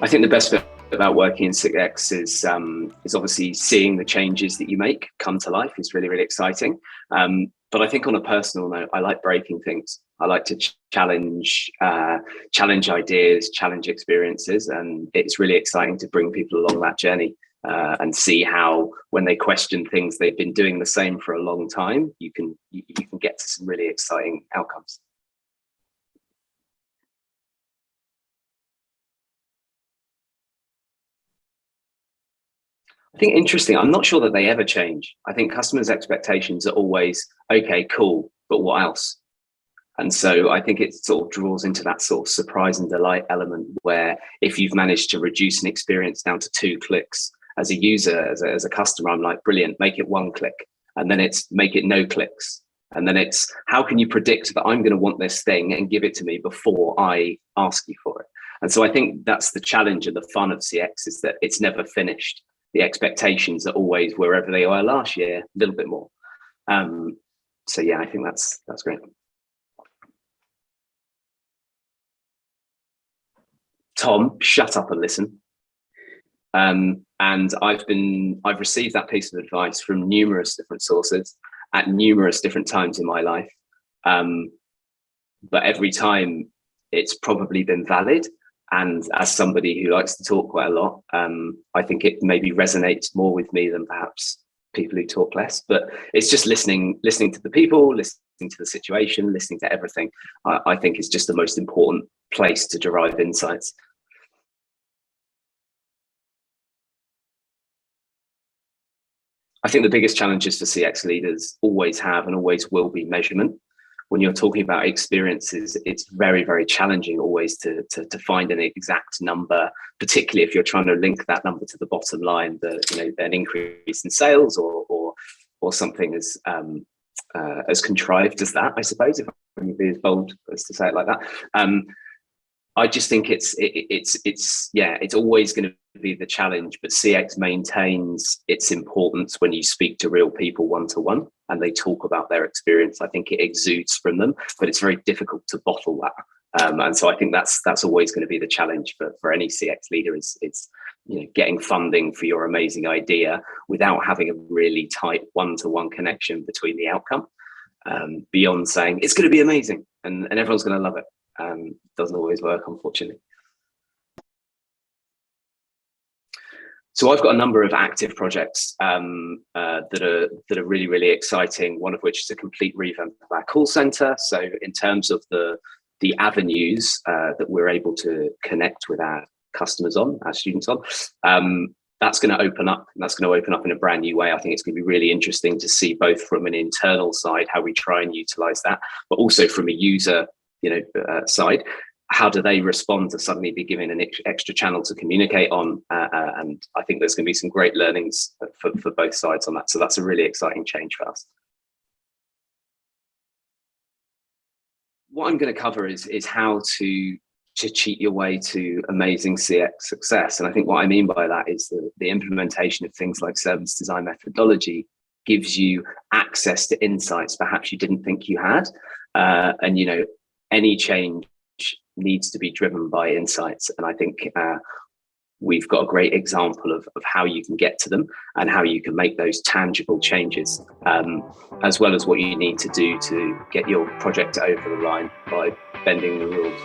I think the best bit about working in CX is obviously seeing the changes that you make come to life is really, really exciting. But I think on a personal note, I like breaking things. I like to challenge ideas, challenge experiences, and it's really exciting to bring people along that journey and see how, when they question things they've been doing the same for a long time, you can get to some really exciting outcomes. I think interesting. I'm not sure that they ever change. I think customers' expectations are always, okay, cool, but what else? And so I think it sort of draws into that sort of surprise and delight element where if you've managed to reduce an experience down to 2 clicks as a user, as a customer, I'm like, brilliant, make it 1 click. And then it's make it no clicks. And then it's how can you predict that I'm going to want this thing and give it to me before I ask you for it? And so I think that's the challenge and the fun of CX is that it's never finished. The expectations are always wherever they were last year, a little bit more. So yeah, I think that's great. Tom, shut up and listen. And I've received that piece of advice from numerous different sources at numerous different times in my life. But every time it's probably been valid. And as somebody who likes to talk quite a lot, I think it maybe resonates more with me than perhaps people who talk less. But it's just listening to the people, listening to the situation, listening to everything. I think is just the most important place to derive insights. I think the biggest challenges for CX leaders always have and always will be measurement. When you're talking about experiences, it's very, very challenging always to find an exact number, particularly if you're trying to link that number to the bottom line, an increase in sales or something as contrived as that, I suppose, if I can be as bold as to say it like that. I just think it's always going to be the challenge, but CX maintains its importance when you speak to real people one-to-one and they talk about their experience. I think it exudes from them, but it's very difficult to bottle that. And so I think that's always going to be the challenge for any CX leader is getting funding for your amazing idea without having a really tight one-to-one connection between the outcome, beyond saying it's going to be amazing and everyone's going to love it. Doesn't always work, unfortunately. So I've got a number of active projects that are really, really exciting. One of which is a complete revamp of our call center. So in terms of the avenues that we're able to connect with our customers on, our students on, that's going to open up. And that's going to open up in a brand new way. I think it's going to be really interesting to see both from an internal side how we try and utilize that, but also from a user side. How do they respond to suddenly be given an extra channel to communicate on? And I think there's going to be some great learnings for both sides on that. So that's a really exciting change for us. What I'm going to cover is how to cheat your way to amazing CX success. And I think what I mean by that is the implementation of things like service design methodology gives you access to insights perhaps you didn't think you had. And any change needs to be driven by insights. And I think we've got a great example of how you can get to them and how you can make those tangible changes, as well as what you need to do to get your project over the line by bending the rules.